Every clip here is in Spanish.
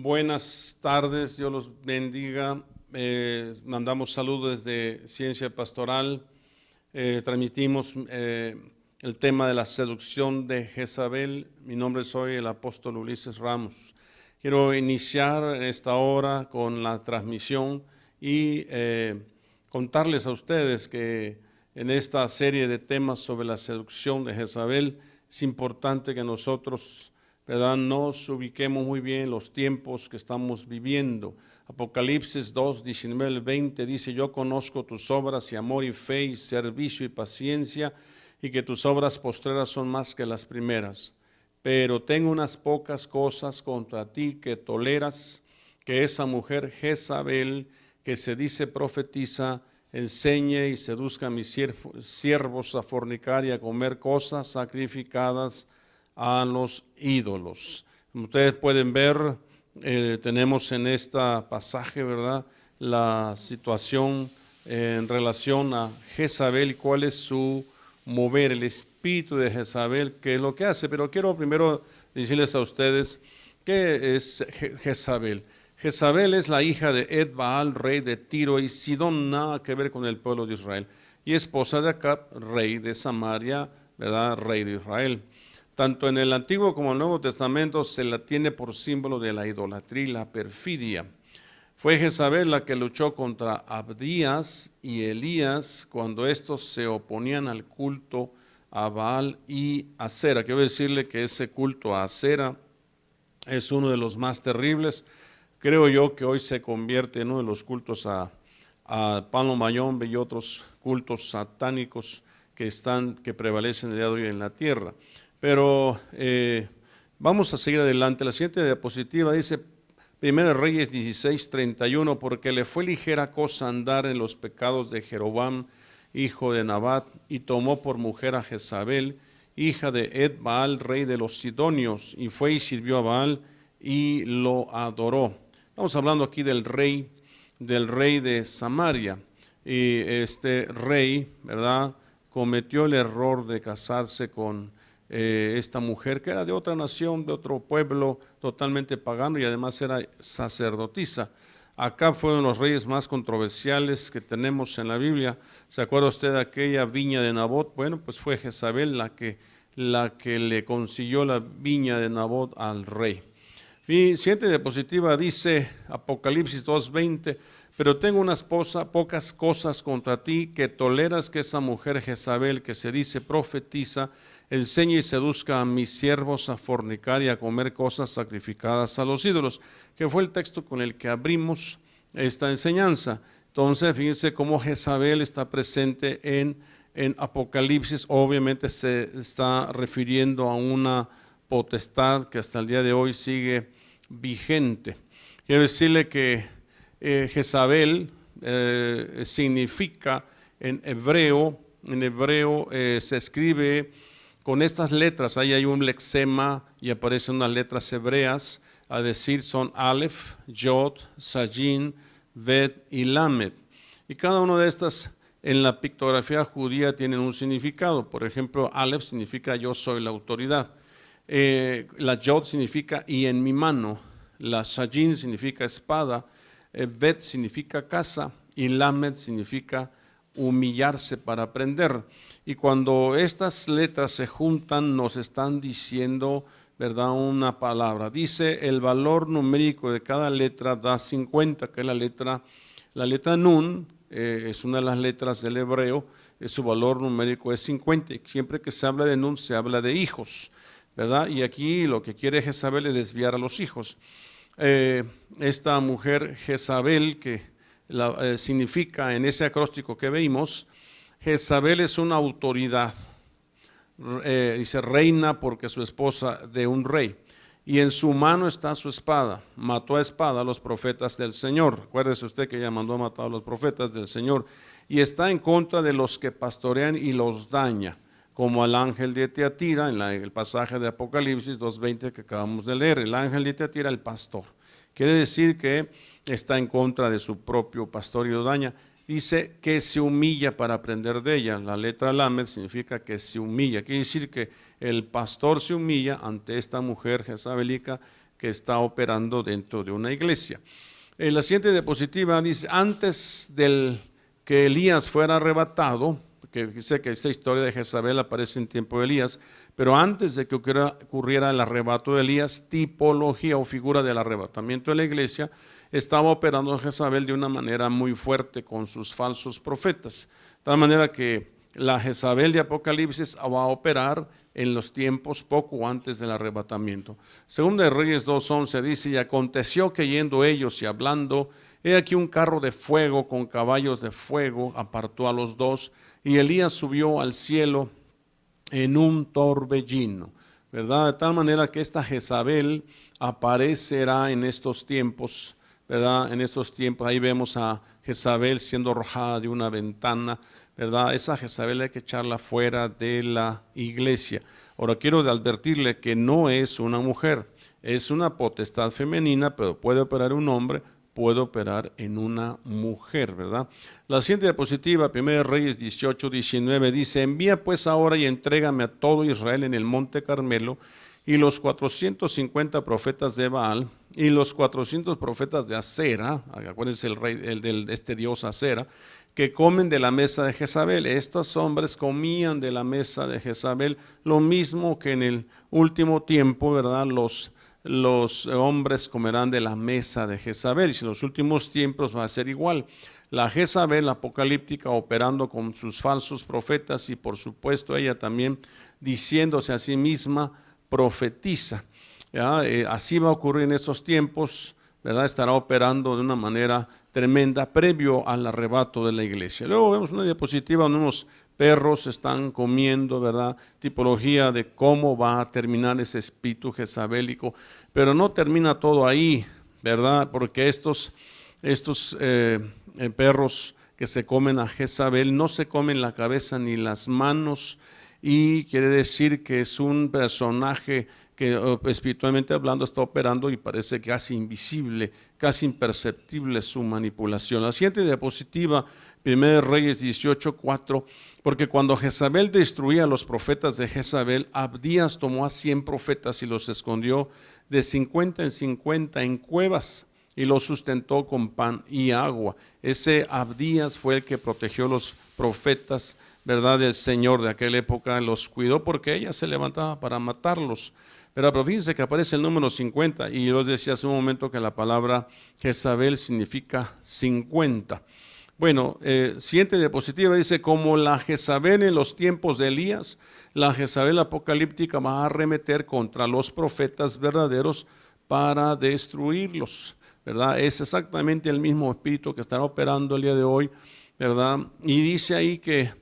Buenas tardes, Dios los bendiga. Mandamos saludos desde Ciencia Pastoral. Transmitimos el tema de la seducción de Jezabel. Mi nombre es el apóstol Ulises Ramos. Quiero iniciar esta hora con la transmisión y contarles a ustedes que en esta serie de temas sobre la seducción de Jezabel es importante que nosotros, ¿verdad?, nos ubiquemos muy bien en los tiempos que estamos viviendo. Apocalipsis 2, 19 al 20 dice: yo conozco tus obras y amor y fe y servicio y paciencia, y que tus obras postreras son más que las primeras. Pero tengo unas pocas cosas contra ti que toleras, que esa mujer Jezabel, que se dice profetiza, enseñe y seduzca a mis siervos a fornicar y a comer cosas sacrificadas a los ídolos. Como ustedes pueden ver, tenemos en este pasaje, ¿verdad?, la situación en relación a Jezabel y cuál es su mover, el espíritu de Jezabel, qué es lo que hace. Pero quiero primero decirles a ustedes qué es Jezabel. Jezabel es la hija de Ed-Baal, rey de Tiro y Sidón, nada que ver con el pueblo de Israel, y esposa de Acab, rey de Samaria, ¿verdad?, rey de Israel. Tanto en el Antiguo como en el Nuevo Testamento se la tiene por símbolo de la idolatría y la perfidia. Fue Jezabel la que luchó contra Abdías y Elías cuando estos se oponían al culto a Baal y Acera. Quiero decirle que ese culto a Acera es uno de los más terribles. Creo yo que hoy se convierte en uno de los cultos a Palo Mayombe y otros cultos satánicos que prevalecen el día de hoy en la tierra. Pero vamos a seguir adelante. La siguiente diapositiva dice 1 Reyes 16, 31, porque le fue ligera cosa andar en los pecados de Jeroboam, hijo de Nabat, y tomó por mujer a Jezabel, hija de Ed-Baal, rey de los Sidonios, y fue y sirvió a Baal y lo adoró. Estamos hablando aquí del rey de Samaria, y este rey, ¿verdad?, cometió el error de casarse con esta mujer que era de otra nación, de otro pueblo totalmente pagano, y además era sacerdotisa. Acá fueron los reyes más controversiales que tenemos en la Biblia. ¿Se acuerda usted de aquella viña de Nabot? Bueno, pues fue Jezabel la que le consiguió la viña de Nabot al rey. Mi siguiente diapositiva dice Apocalipsis 2:20, pero tengo unas pocas cosas contra ti, que toleras que esa mujer Jezabel, que se dice profetiza, enseñe y seduzca a mis siervos a fornicar y a comer cosas sacrificadas a los ídolos, que fue el texto con el que abrimos esta enseñanza. Entonces, fíjense cómo Jezabel está presente en Apocalipsis. Obviamente se está refiriendo a una potestad que hasta el día de hoy sigue vigente. Quiero decirle que Jezabel significa en hebreo se escribe con estas letras. Ahí hay un lexema y aparecen unas letras hebreas, a decir son Aleph, Yod, Sajin, Bet y Lamed. Y cada una de estas en la pictografía judía tienen un significado. Por ejemplo, Aleph significa yo soy la autoridad. La Yod significa y en mi mano. La Sajin significa espada. Bet significa casa y Lamed significa humillarse para aprender. Y cuando estas letras se juntan nos están diciendo, ¿verdad?, una palabra. Dice el valor numérico de cada letra da 50, que es la letra Nun, es una de las letras del hebreo, su valor numérico es 50. Y siempre que se habla de Nun se habla de hijos, ¿verdad? Y aquí lo que quiere Jezabel es desviar a los hijos. Esta mujer Jezabel, que significa en ese acróstico que vimos, Jezabel es una autoridad, dice reina porque su esposa de un rey, y en su mano está su espada. Mató a espada a los profetas del Señor. Acuérdese usted que ella mandó a matar a los profetas del Señor, y está en contra de los que pastorean y los daña, como al ángel de Tiatira, en el pasaje de Apocalipsis 2:20 que acabamos de leer. El ángel de Tiatira, el pastor, quiere decir que está en contra de su propio pastor y lo daña. Dice que se humilla para aprender de ella. La letra Lamed significa que se humilla. Quiere decir que el pastor se humilla ante esta mujer jezabelica, que está operando dentro de una iglesia. La siguiente diapositiva dice, antes del que Elías fuera arrebatado, que dice que esta historia de Jezabel aparece en tiempo de Elías, pero antes de que ocurriera el arrebato de Elías, tipología o figura del arrebatamiento de la iglesia, estaba operando Jezabel de una manera muy fuerte con sus falsos profetas, de tal manera que la Jezabel de Apocalipsis va a operar en los tiempos poco antes del arrebatamiento. Segunda de Reyes 2:11 dice, y aconteció que yendo ellos y hablando, he aquí un carro de fuego con caballos de fuego apartó a los dos, y Elías subió al cielo en un torbellino, ¿verdad? De tal manera que esta Jezabel aparecerá en estos tiempos, ¿verdad? En estos tiempos, ahí vemos a Jezabel siendo arrojada de una ventana, ¿verdad? Esa Jezabel hay que echarla fuera de la iglesia. Ahora quiero advertirle que no es una mujer, es una potestad femenina, pero puede operar un hombre, puede operar en una mujer, ¿verdad? La siguiente diapositiva, 1 Reyes 18:19 dice, envía pues ahora y entrégame a todo Israel en el monte Carmelo, y los 450 profetas de Baal y los 400 profetas de Acera, acuérdense este dios Acera, que comen de la mesa de Jezabel. Estos hombres comían de la mesa de Jezabel, lo mismo que en el último tiempo, ¿verdad? Los hombres comerán de la mesa de Jezabel, y en los últimos tiempos va a ser igual. La Jezabel apocalíptica operando con sus falsos profetas y por supuesto ella también diciéndose a sí misma profetiza. Así va a ocurrir en estos tiempos, ¿verdad? Estará operando de una manera tremenda previo al arrebato de la iglesia. Luego vemos una diapositiva donde unos perros están comiendo, ¿verdad? Tipología de cómo va a terminar ese espíritu jezabélico, pero no termina todo ahí, ¿verdad? Porque estos perros que se comen a Jezabel no se comen la cabeza ni las manos, y quiere decir que es un personaje que espiritualmente hablando está operando y parece casi invisible, casi imperceptible su manipulación. La siguiente diapositiva, 1 Reyes 18:4, porque cuando Jezabel destruía a los profetas de Jezabel, Abdías tomó a 100 profetas y los escondió de 50 en 50 en cuevas y los sustentó con pan y agua. Ese Abdías fue el que protegió los profetas, ¿verdad? Del Señor de aquella época, los cuidó porque ella se levantaba para matarlos. Pero fíjense que aparece el número 50 y yo les decía hace un momento que la palabra Jezabel significa 50. Bueno, siguiente diapositiva dice, como la Jezabel en los tiempos de Elías, la Jezabel apocalíptica va a arremeter contra los profetas verdaderos para destruirlos, ¿verdad? Es exactamente el mismo espíritu que estará operando el día de hoy, ¿verdad? Y dice ahí que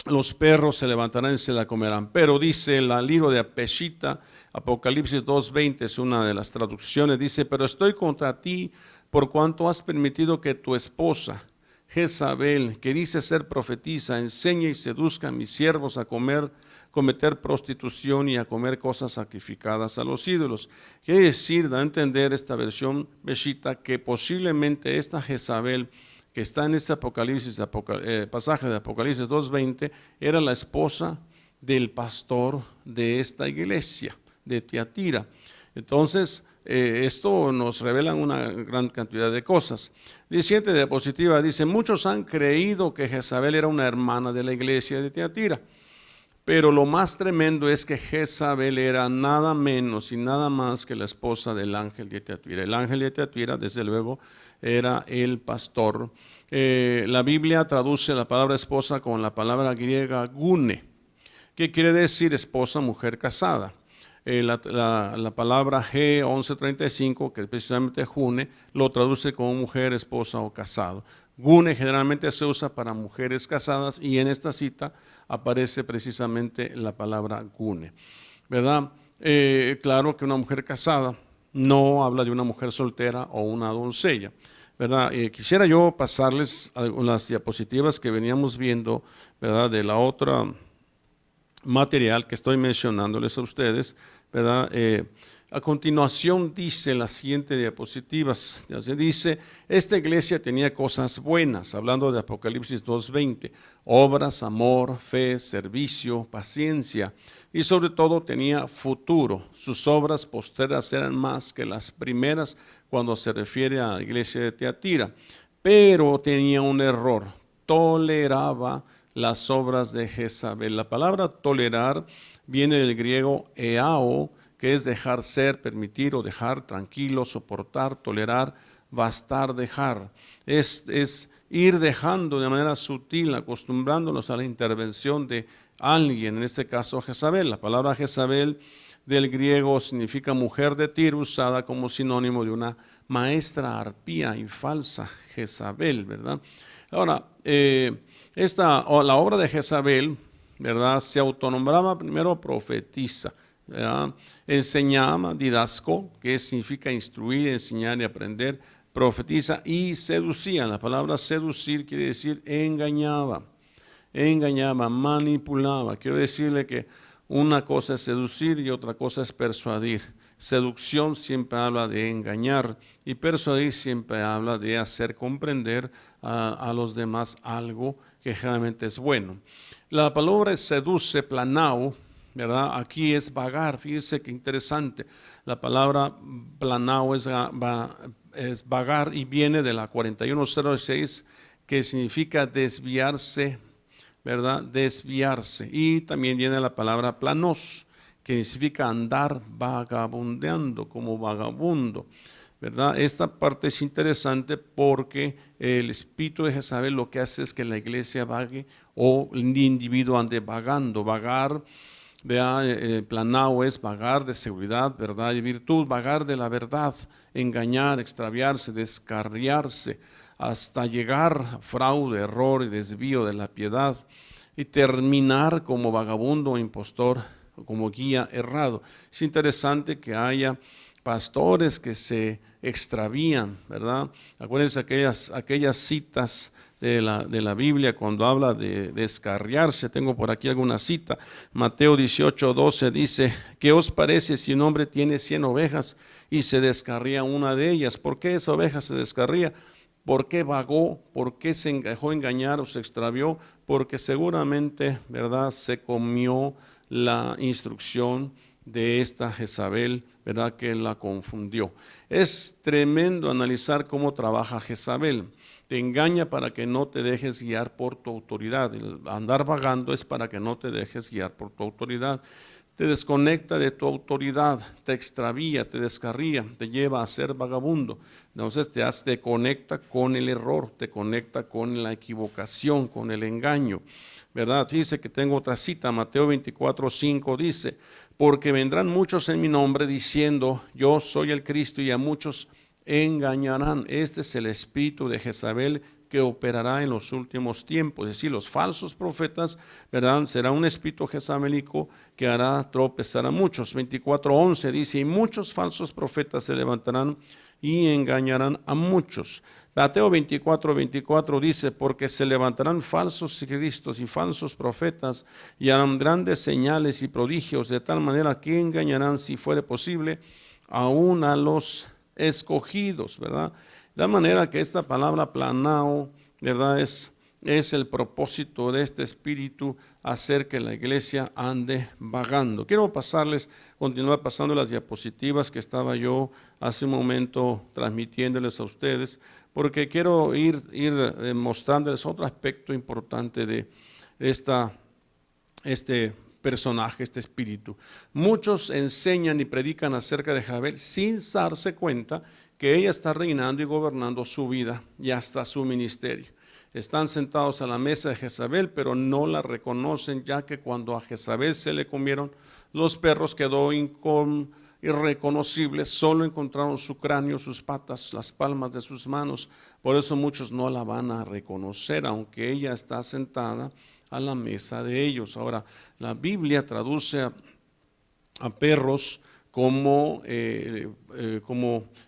los perros se levantarán y se la comerán. Pero dice el libro de Apeshita, Apocalipsis 2:20 es una de las traducciones, dice, pero estoy contra ti por cuanto has permitido que tu esposa, Jezabel, que dice ser profetisa, enseñe y seduzca a mis siervos a cometer prostitución y a comer cosas sacrificadas a los ídolos. Quiere decir, da a entender esta versión Beshita, que posiblemente esta Jezabel que está en este pasaje de Apocalipsis 2:20, era la esposa del pastor de esta iglesia, de Tiatira. Entonces, esto nos revela una gran cantidad de cosas. La siguiente diapositiva dice, muchos han creído que Jezabel era una hermana de la iglesia de Tiatira, pero lo más tremendo es que Jezabel era nada menos y nada más que la esposa del ángel de Tiatira. El ángel de Tiatira, desde luego, era el pastor. La Biblia traduce la palabra esposa con la palabra griega gune, que quiere decir esposa, mujer casada. La palabra G1135, que es precisamente June, lo traduce como mujer, esposa o casado. Gune generalmente se usa para mujeres casadas y en esta cita aparece precisamente la palabra gune, ¿verdad? Claro que una mujer casada no habla de una mujer soltera o una doncella, ¿verdad? Quisiera yo pasarles las diapositivas que veníamos viendo, ¿verdad? De la otra material que estoy mencionándoles a ustedes, ¿verdad? A continuación dice la siguiente diapositivas, dice, esta iglesia tenía cosas buenas, hablando de Apocalipsis 2:20, obras, amor, fe, servicio, paciencia, y sobre todo tenía futuro. Sus obras posteras eran más que las primeras cuando se refiere a la iglesia de Tiatira, pero tenía un error, toleraba las obras de Jezabel. La palabra tolerar viene del griego eao, que es dejar ser, permitir o dejar, tranquilo, soportar, tolerar, bastar, dejar. Es ir dejando de manera sutil, acostumbrándonos a la intervención de alguien, en este caso Jezabel. La palabra Jezabel del griego significa mujer de Tiro, usada como sinónimo de una maestra arpía y falsa, Jezabel, ¿verdad? Ahora, la obra de Jezabel, ¿verdad? Se autonombraba primero profetisa, ¿verdad? Enseñaba, didasco, que significa instruir, enseñar y aprender, profetiza y seducía. La palabra seducir quiere decir engañaba, manipulaba. Quiero decirle que una cosa es seducir y otra cosa es persuadir. Seducción siempre habla de engañar y persuadir siempre habla de hacer comprender a los demás algo que generalmente es bueno. La palabra seduce, planao, ¿verdad? Aquí es vagar, fíjese qué interesante. La palabra planao es vagar y viene de la 4106, que significa desviarse, ¿verdad? Desviarse. Y también viene la palabra planos, que significa andar vagabundeando, como vagabundo, ¿verdad? Esta parte es interesante porque el espíritu de Jezabel lo que hace es que la iglesia vague o el individuo ande vagando. Vagar, planao es vagar de seguridad, verdad y virtud, vagar de la verdad, engañar, extraviarse, descarriarse, hasta llegar a fraude, error y desvío de la piedad y terminar como vagabundo o impostor, como guía errado. Es interesante que haya pastores que se extravían, ¿verdad? Acuérdense aquellas citas de la Biblia cuando habla de descarriarse. Tengo por aquí alguna cita. Mateo 18:12 dice, ¿qué os parece si un hombre tiene 100 ovejas y se descarría una de ellas? ¿Por qué esa oveja se descarría? ¿Por qué vagó? ¿Por qué se dejó engañar o se extravió? Porque seguramente, ¿verdad?, se comió la instrucción de esta Jezabel, ¿verdad?, que la confundió. Es tremendo analizar cómo trabaja Jezabel. Te engaña para que no te dejes guiar por tu autoridad. El andar vagando es para que no te dejes guiar por tu autoridad. Te desconecta de tu autoridad, te extravía, te descarría, te lleva a ser vagabundo. Entonces te conecta con el error, te conecta con la equivocación, con el engaño, ¿verdad? Dice que tengo otra cita, Mateo 24:5 dice, porque vendrán muchos en mi nombre diciendo, yo soy el Cristo, y a muchos engañarán. Este es el espíritu de Jezabel que operará en los últimos tiempos, es decir, los falsos profetas, ¿verdad? Será un espíritu jezabelico que hará tropezar a muchos. 24:11 dice, y muchos falsos profetas se levantarán y engañarán a muchos. Mateo 24:24 dice, porque se levantarán falsos cristos y falsos profetas y harán grandes señales y prodigios, de tal manera que engañarán, si fuere posible, aún a los escogidos, ¿verdad? De manera que esta palabra planao, ¿verdad?, es el propósito de este espíritu, hacer que la iglesia ande vagando. Quiero continuar pasando las diapositivas que estaba yo hace un momento transmitiéndoles a ustedes, porque quiero ir mostrándoles otro aspecto importante de este personaje, este espíritu. Muchos enseñan y predican acerca de Jezabel sin darse cuenta que ella está reinando y gobernando su vida y hasta su ministerio. Están sentados a la mesa de Jezabel, pero no la reconocen, ya que cuando a Jezabel se le comieron los perros quedó irreconocible, solo encontraron su cráneo, sus patas, las palmas de sus manos. Por eso muchos no la van a reconocer, aunque ella está sentada a la mesa de ellos. Ahora, la Biblia traduce a perros como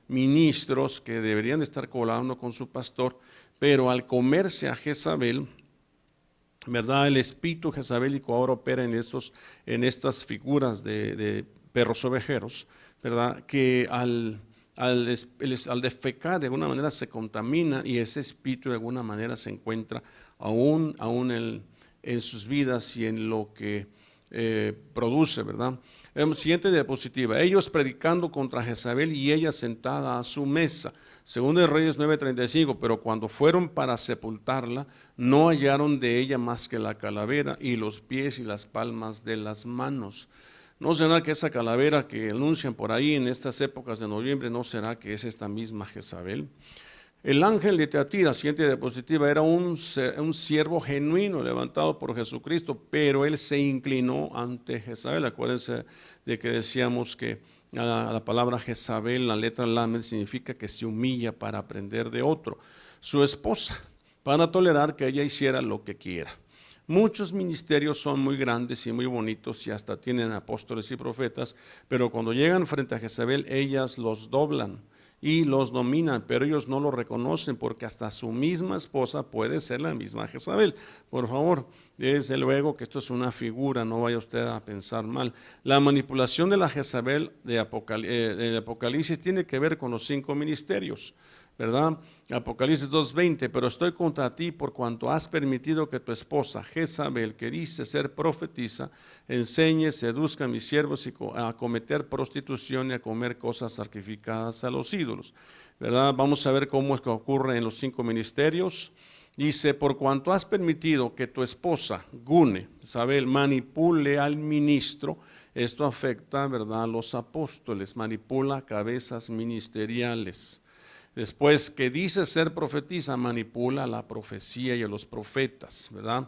ministros que deberían estar colaborando con su pastor, pero al comerse a Jezabel, ¿verdad?, el espíritu jezabélico ahora opera en estas figuras de perros ovejeros, ¿verdad? Que al defecar de alguna manera se contamina y ese espíritu de alguna manera se encuentra aún en sus vidas y en lo que produce, ¿verdad? Siguiente diapositiva. Ellos predicando contra Jezabel y ella sentada a su mesa. Según de Reyes 9:35, pero cuando fueron para sepultarla, no hallaron de ella más que la calavera y los pies y las palmas de las manos. ¿No será que esa calavera que anuncian por ahí en estas épocas de noviembre, no será que es esta misma Jezabel? El ángel de Teatira, siguiente diapositiva, era un siervo genuino levantado por Jesucristo, pero él se inclinó ante Jezabel. Acuérdense de que decíamos que la palabra Jezabel, la letra Lamed, significa que se humilla para aprender de otro. Su esposa, para tolerar que ella hiciera lo que quiera. Muchos ministerios son muy grandes y muy bonitos y hasta tienen apóstoles y profetas, pero cuando llegan frente a Jezabel, ellas los doblan y los dominan, pero ellos no lo reconocen porque hasta su misma esposa puede ser la misma Jezabel. Por favor, desde luego que esto es una figura, no vaya usted a pensar mal. La manipulación de la Jezabel de Apocalipsis tiene que ver con los 5 ministerios, ¿verdad? Apocalipsis 2:20, pero estoy contra ti por cuanto has permitido que tu esposa Jezabel, que dice ser profetisa, enseñe, seduzca a mis siervos a cometer prostitución y a comer cosas sacrificadas a los ídolos, ¿verdad? Vamos a ver cómo es que ocurre en los 5 ministerios. Dice, por cuanto has permitido que tu esposa, Gune, Jezabel, manipule al ministro, esto afecta, ¿verdad?, a los apóstoles, manipula cabezas ministeriales. Después, que dice ser profetisa, manipula la profecía y a los profetas, ¿verdad?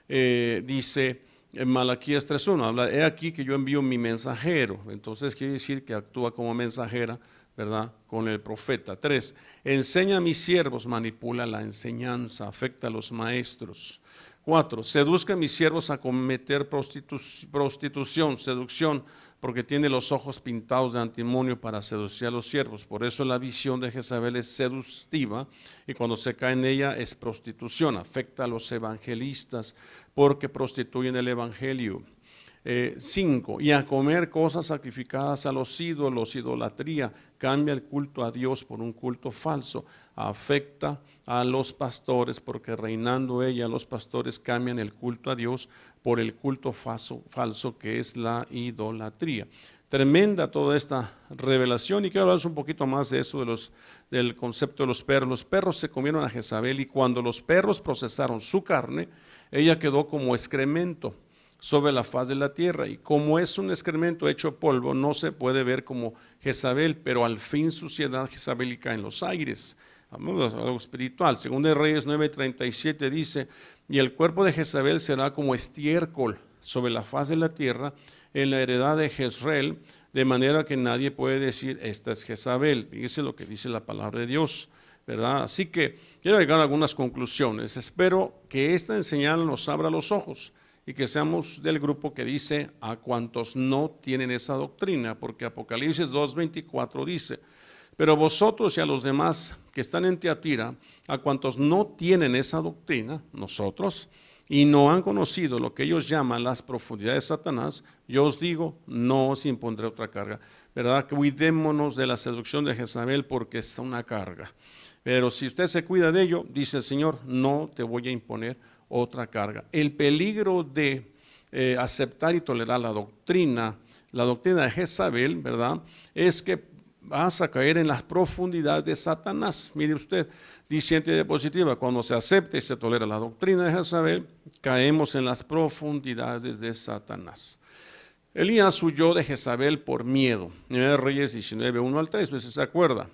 Dice en Malaquías 3:1, habla, he aquí que yo envío mi mensajero. Entonces quiere decir que actúa como mensajera, ¿verdad?, con el profeta. 3, enseña a mis siervos, manipula la enseñanza, afecta a los maestros. 4, seduzca a mis siervos a cometer prostitución, seducción, porque tiene los ojos pintados de antimonio para seducir a los siervos. Por eso la visión de Jezabel es seductiva y cuando se cae en ella es prostitución. Afecta a los evangelistas porque prostituyen el evangelio. 5, y a comer cosas sacrificadas a los ídolos, idolatría, cambia el culto a Dios por un culto falso, afecta a los pastores porque reinando ella los pastores cambian el culto a Dios por el culto falso que es la idolatría. Tremenda toda esta revelación y quiero hablar un poquito más de eso, del concepto de los perros. Los perros se comieron a Jezabel y cuando los perros procesaron su carne, ella quedó como excremento sobre la faz de la tierra y como es un excremento hecho polvo no se puede ver como Jezabel, pero al fin suciedad jezabelica en los aires. Hablamos de algo espiritual. Según de Reyes 9:37 dice, y el cuerpo de Jezabel será como estiércol sobre la faz de la tierra en la heredad de Jezreel, de manera que nadie puede decir esta es Jezabel. Fíjese lo que dice la palabra de Dios, ¿verdad? Así que quiero llegar a algunas conclusiones. Espero que esta enseñanza nos abra los ojos y que seamos del grupo que dice a cuantos no tienen esa doctrina, porque Apocalipsis 2:24 dice, pero vosotros y a los demás que están en Teatira, a cuantos no tienen esa doctrina, nosotros, y no han conocido lo que ellos llaman las profundidades de Satanás, yo os digo, no os impondré otra carga, ¿verdad? Cuidémonos de la seducción de Jezabel porque es una carga, pero si usted se cuida de ello, dice el Señor, no te voy a imponer otra carga. El peligro de aceptar y tolerar la doctrina de Jezabel, ¿verdad?, es que vas a caer en las profundidades de Satanás. Mire usted, dice en diapositiva, cuando se acepta y se tolera la doctrina de Jezabel, caemos en las profundidades de Satanás. Elías huyó de Jezabel por miedo. En Reyes 19:1-3, no sé si se acuerda.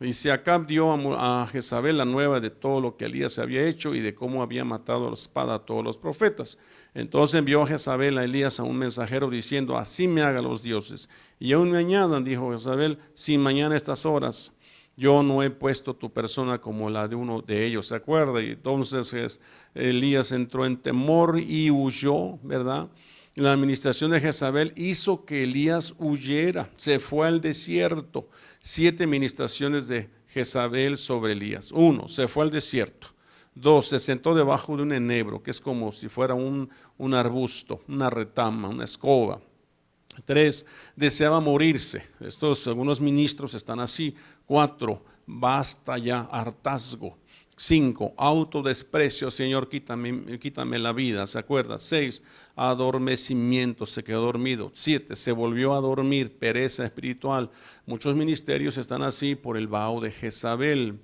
Dice, Acab dio a Jezabel la nueva de todo lo que Elías había hecho y de cómo había matado a la espada a todos los profetas. Entonces envió Jezabel a Elías a un mensajero diciendo, así me hagan los dioses. Y aún me añadan, dijo Jezabel, si mañana a estas horas yo no he puesto tu persona como la de uno de ellos, ¿se acuerda? Y entonces Elías entró en temor y huyó, ¿verdad? La administración de Jezabel hizo que Elías huyera, se fue al desierto. 7 ministraciones de Jezabel sobre Elías. 1, se fue al desierto. 2, se sentó debajo de un enebro, que es como si fuera un arbusto, una retama, una escoba. 3, deseaba morirse. Algunos ministros están así. 4, basta ya, hartazgo. 5, autodesprecio, Señor, quítame la vida, ¿se acuerda? 6, adormecimiento, se quedó dormido. 7, se volvió a dormir, pereza espiritual. Muchos ministerios están así por el vaho de Jezabel.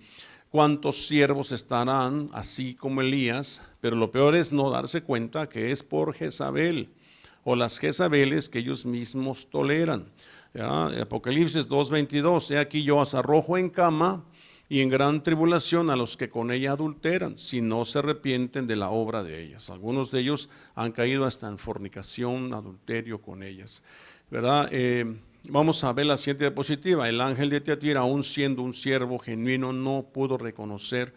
¿Cuántos siervos estarán así como Elías? Pero lo peor es no darse cuenta que es por Jezabel o las Jezabeles que ellos mismos toleran. ¿Ya? Apocalipsis 2:22, he aquí yo os arrojo en cama y en gran tribulación a los que con ella adulteran, si no se arrepienten de la obra de ellas. Algunos de ellos han caído hasta en fornicación, adulterio con ellas, ¿verdad? Vamos a ver la siguiente diapositiva. El ángel de Tiatira, aún siendo un siervo genuino, no pudo reconocer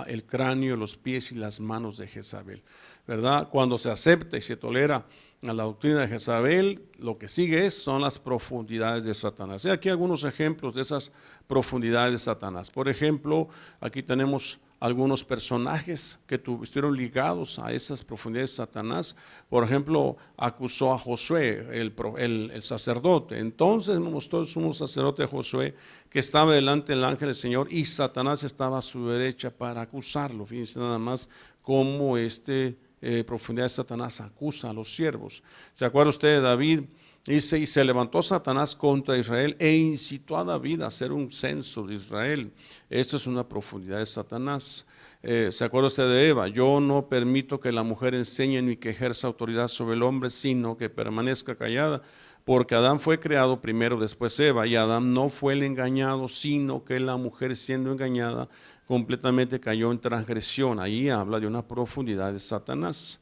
el cráneo, los pies y las manos de Jezabel, ¿verdad? Cuando se acepta y se tolera a la doctrina de Jezabel, lo que sigue son las profundidades de Satanás. Y aquí algunos ejemplos de esas profundidades de Satanás. Por ejemplo, aquí tenemos algunos personajes que estuvieron ligados a esas profundidades de Satanás. Por ejemplo, acusó a Josué, el sacerdote. Entonces mostró el sumo sacerdote Josué que estaba delante del ángel del Señor y Satanás estaba a su derecha para acusarlo. Fíjense nada más cómo profundidad de Satanás acusa a los siervos. ¿Se acuerda usted de David? Dice, y se levantó Satanás contra Israel e incitó a David a hacer un censo de Israel. Esto es una profundidad de Satanás. ¿Se acuerda usted de Eva? Yo no permito que la mujer enseñe ni que ejerza autoridad sobre el hombre, sino que permanezca callada. Porque Adán fue creado primero, después Eva, y Adán no fue el engañado, sino que la mujer siendo engañada completamente cayó en transgresión. Ahí habla de una profundidad de Satanás.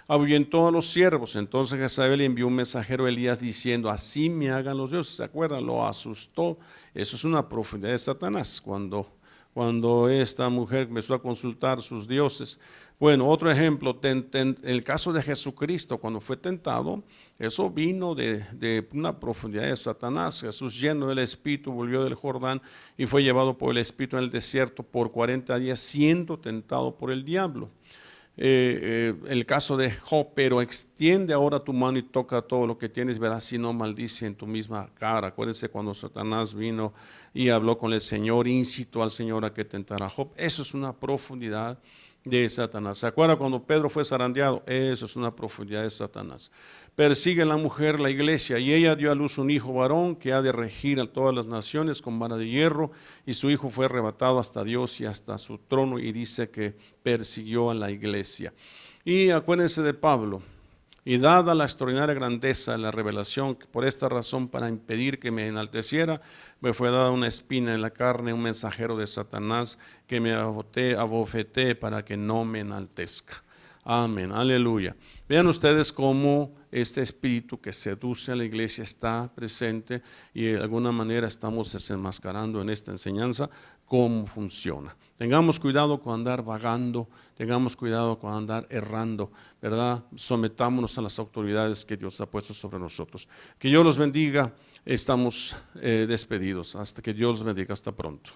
Ahuyentó a los siervos. Entonces Jezabel envió un mensajero a Elías diciendo, así me hagan los dioses. ¿Se acuerdan? Lo asustó. Eso es una profundidad de Satanás, cuando esta mujer empezó a consultar sus dioses. Bueno, otro ejemplo, el caso de Jesucristo, cuando fue tentado, eso vino de una profundidad de Satanás. Jesús, lleno del Espíritu, volvió del Jordán y fue llevado por el Espíritu en el desierto por 40 días, siendo tentado por el diablo. El caso de Job, pero extiende ahora tu mano y toca todo lo que tienes, verás si no maldice en tu misma cara. Acuérdense cuando Satanás vino y habló con el Señor, incitó al Señor a que tentara a Job. Eso es una profundidad de Satanás. ¿Se acuerda cuando Pedro fue zarandeado? Eso es una profundidad de Satanás. Persigue a la mujer, la iglesia, y ella dio a luz un hijo varón que ha de regir a todas las naciones con vara de hierro, y su hijo fue arrebatado hasta Dios y hasta su trono, y dice que persiguió a la iglesia. Y acuérdense de Pablo. Y dada la extraordinaria grandeza de la revelación, por esta razón, para impedir que me enalteciera, me fue dada una espina en la carne, un mensajero de Satanás, que me abofeté para que no me enaltezca. Amén, aleluya. Vean ustedes cómo este espíritu que seduce a la iglesia está presente y de alguna manera estamos desenmascarando en esta enseñanza cómo funciona. Tengamos cuidado con andar vagando, tengamos cuidado con andar errando, ¿verdad? Sometámonos a las autoridades que Dios ha puesto sobre nosotros. Que Dios los bendiga, estamos despedidos. Hasta que Dios los bendiga, hasta pronto.